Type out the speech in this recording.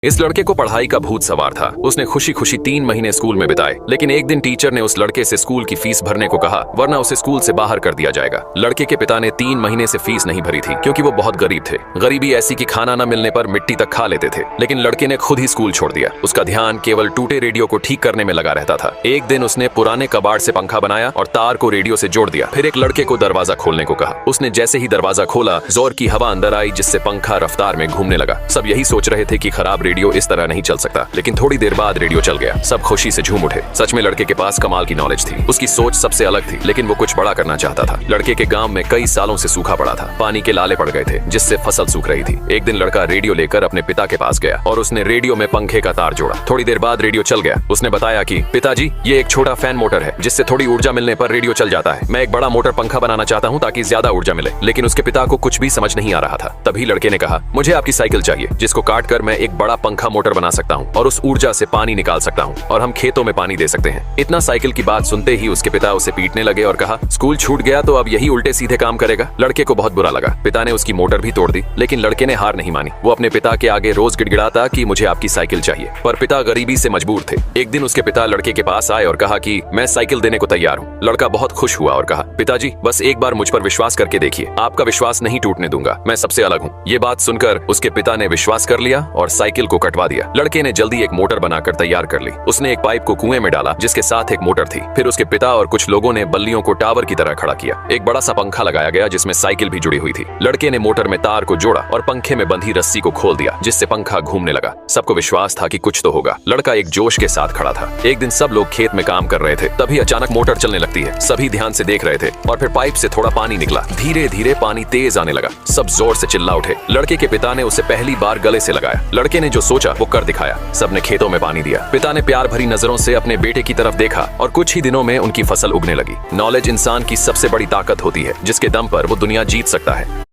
इस लड़के को पढ़ाई का भूत सवार था। उसने खुशी खुशी 3 महीने स्कूल में बिताए, लेकिन एक दिन टीचर ने उस लड़के से स्कूल की फीस भरने को कहा, वरना उसे स्कूल से बाहर कर दिया जाएगा। लड़के के पिता ने 3 महीने से फीस नहीं भरी थी, क्योंकि वो बहुत गरीब थे। गरीबी ऐसी कि खाना न मिलने पर मिट्टी तक खा लेते थे। लेकिन लड़के ने खुद ही स्कूल छोड़ दिया। उसका ध्यान केवल टूटे रेडियो को ठीक करने में लगा रहता था। एक दिन उसने पुराने कबाड़ से पंखा बनाया और तार को रेडियो से जोड़ दिया। फिर एक लड़के को दरवाजा खोलने को कहा। उसने जैसे ही दरवाजा खोला, जोर की हवा अंदर आई, जिससे पंखा रफ्तार में घूमने लगा। सब यही सोच रहे थे कि खराब रेडियो इस तरह नहीं चल सकता, लेकिन थोड़ी देर बाद रेडियो चल गया। सब खुशी से झूम उठे। सच में लड़के के पास कमाल की नॉलेज थी। उसकी सोच सबसे अलग थी, लेकिन वो कुछ बड़ा करना चाहता था। लड़के के गांव में कई सालों से सूखा पड़ा था। पानी के लाले पड़ गए थे, जिससे फसल सूख रही थी। एक दिन लड़का रेडियो लेकर अपने पिता के पास गया और उसने रेडियो में पंखे का तार जोड़ा। थोड़ी देर बाद रेडियो चल गया। उसने बताया कि पिताजी, ये एक छोटा फैन मोटर है, जिससे थोड़ी ऊर्जा मिलने पर रेडियो चल जाता है। मैं एक बड़ा मोटर पंखा बनाना चाहता हूँ ताकि ज्यादा ऊर्जा मिले। लेकिन उसके पिता को कुछ भी समझ नहीं आ रहा था। तभी लड़के ने कहा, मुझे आपकी साइकिल चाहिए, जिसको काट कर मैं एक बड़ा पंखा मोटर बना सकता हूँ और उस ऊर्जा से पानी निकाल सकता हूँ और हम खेतों में पानी दे सकते हैं। इतना साइकिल की बात सुनते ही उसके पिता उसे पीटने लगे और कहा, स्कूल छूट गया तो अब यही उल्टे सीधे काम करेगा। लड़के को बहुत बुरा लगा। पिता ने उसकी मोटर भी तोड़ दी, लेकिन लड़के ने हार नहीं मानी। वो अपने पिता के आगे रोज गिड़गिड़ाता कि मुझे आपकी साइकिल चाहिए, पर पिता गरीबी से मजबूर थे। एक दिन उसके पिता लड़के के पास आए और कहा कि मैं साइकिल देने को तैयार हूँ। लड़का बहुत खुश हुआ और कहा, पिताजी, बस एक बार मुझ पर विश्वास करके देखिए, आपका विश्वास नहीं टूटने दूंगा, मैं सबसे अलग हूँ। ये बात सुनकर उसके पिता ने विश्वास कर लिया और साइकिल को कटवा दिया। लड़के ने जल्दी एक मोटर बनाकर तैयार कर ली। उसने एक पाइप को कुएं में डाला, जिसके साथ एक मोटर थी। फिर उसके पिता और कुछ लोगों ने बल्लियों को टावर की तरह खड़ा किया। एक बड़ा सा पंखा लगाया गया, जिसमें साइकिल भी जुड़ी हुई थी। लड़के ने मोटर में तार को जोड़ा और पंखे में बंधी रस्सी को खोल दिया, जिससे पंखा घूमने लगा। सबको विश्वास था कि कुछ तो होगा। लड़का एक जोश के साथ खड़ा था। एक दिन सब लोग खेत में काम कर रहे थे, तभी अचानक मोटर चलने लगती है। सभी ध्यान से देख रहे थे और फिर पाइप से थोड़ा पानी निकला। धीरे धीरे पानी तेज आने लगा। सब जोर से चिल्ला उठे। लड़के के पिता ने उसे पहली बार गले से लगाया। लड़के ने जो सोचा वो कर दिखाया। सबने खेतों में पानी दिया। पिता ने प्यार भरी नजरों से अपने बेटे की तरफ देखा और कुछ ही दिनों में उनकी फसल उगने लगी। नॉलेज इंसान की सबसे बड़ी ताकत होती है, जिसके दम पर वो दुनिया जीत सकता है।